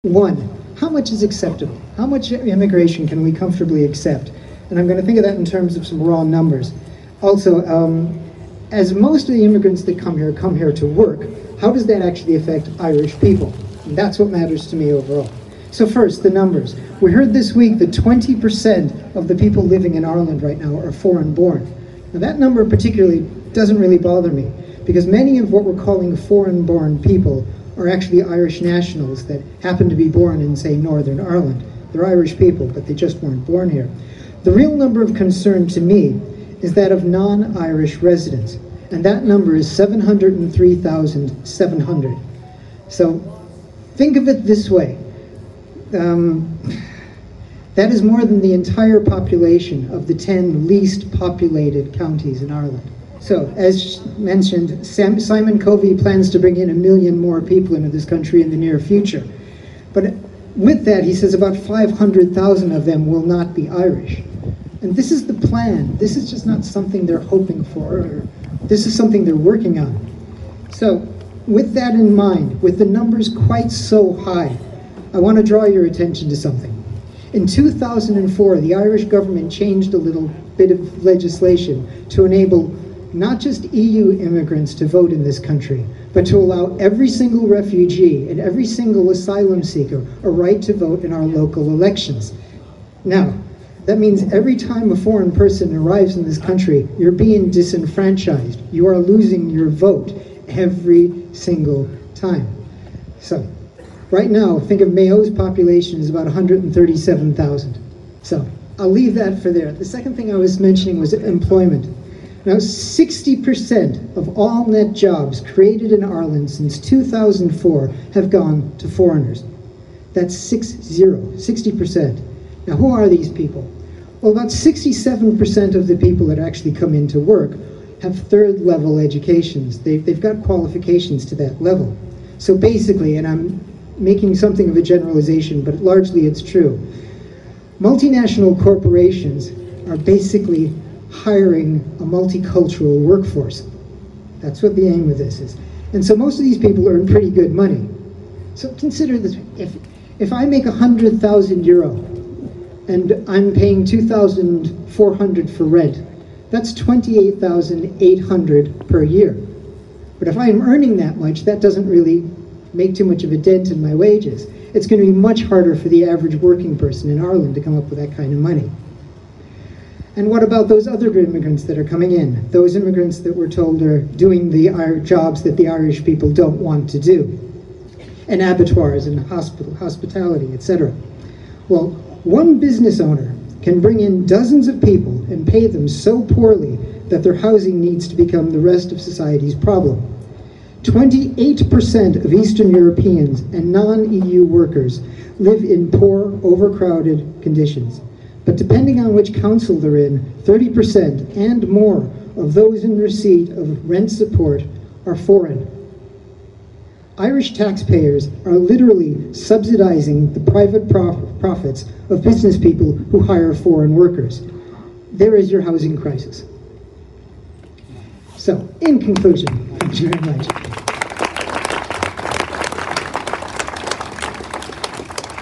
One, how much is acceptable? How much immigration can we comfortably accept? And I'm going to think of that in terms of some raw numbers. Also, as most of the immigrants that come here to work, how does that actually affect Irish people? And that's what matters to me overall. So first, the numbers. We heard this week that 20% of the people living in Ireland right now are foreign-born. Now that number particularly doesn't really bother me, because many of what we're calling foreign-born people are actually Irish nationals that happen to be born in, say, Northern Ireland. They're Irish people, but they just weren't born here. The real number of concern to me is that of non-Irish residents, and that number is 703,700. So think of it this way. That is more than the entire population of the 10 least populated counties in Ireland. So, as mentioned, Simon Covey plans to bring in 1 million more people into this country in the near future. But with that, he says about 500,000 of them will not be Irish. And this is the plan. This is just not something they're hoping for, or this is something they're working on. So, with that in mind, with the numbers quite so high, I want to draw your attention to something. In 2004, the Irish government changed a little bit of legislation to enable not just EU immigrants to vote in this country, but to allow every single refugee and every single asylum seeker a right to vote in our local elections. Now, that means every time a foreign person arrives in this country, you're being disenfranchised. You are losing your vote every single time. So, right now, think of Mayo's population is about 137,000. So, I'll leave that for there. The second thing I was mentioning was employment. Now, 60% of all net jobs created in Ireland since 2004 have gone to foreigners. That's 60%. Now, who are these people? Well, about 67% of the people that actually come into work have third-level educations. They've got qualifications to that level. So basically, and I'm making something of a generalization, but largely it's true, multinational corporations are basically hiring a multicultural workforce. That's what the aim of this is. And so most of these people earn pretty good money. So consider this, if I make €100,000 and I'm paying $2,400 for rent, that's $28,800 per year. But if I'm earning that much, that doesn't really make too much of a dent in my wages. It's going to be much harder for the average working person in Ireland to come up with that kind of money. And what about those other immigrants that are coming in? Those immigrants that we're told are doing the jobs that the Irish people don't want to do, in abattoirs and hospitality, etc. Well, one business owner can bring in dozens of people and pay them so poorly that their housing needs to become the rest of society's problem. 28% of Eastern Europeans and non-EU workers live in poor, overcrowded conditions. But depending on which council they're in, 30% and more of those in receipt of rent support are foreign. Irish taxpayers are literally subsidizing the private profits of business people who hire foreign workers. There is your housing crisis. So, in conclusion, thank you very much.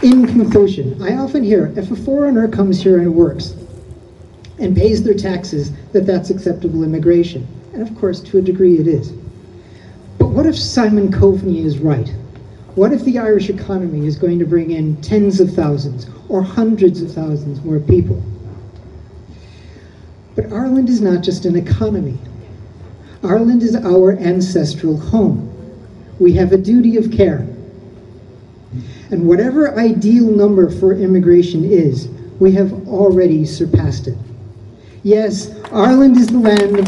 In conclusion, I often hear if a foreigner comes here and works and pays their taxes, that's acceptable immigration. And of course, to a degree it is. But what if Simon Covey is right? What if the Irish economy is going to bring in tens of thousands or hundreds of thousands more people? But Ireland is not just an economy. Ireland is our ancestral home. We have a duty of care. And whatever ideal number for immigration is, we have already surpassed it. Yes, Ireland is the land of...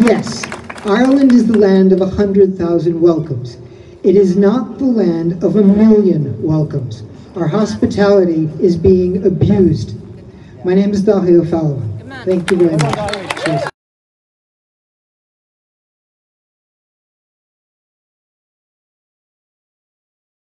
Yes, Ireland is the land of 100,000 welcomes. It is not the land of 1 million welcomes. Our hospitality is being abused. My name is Daithí Ó Fallamháin. Thank you very much.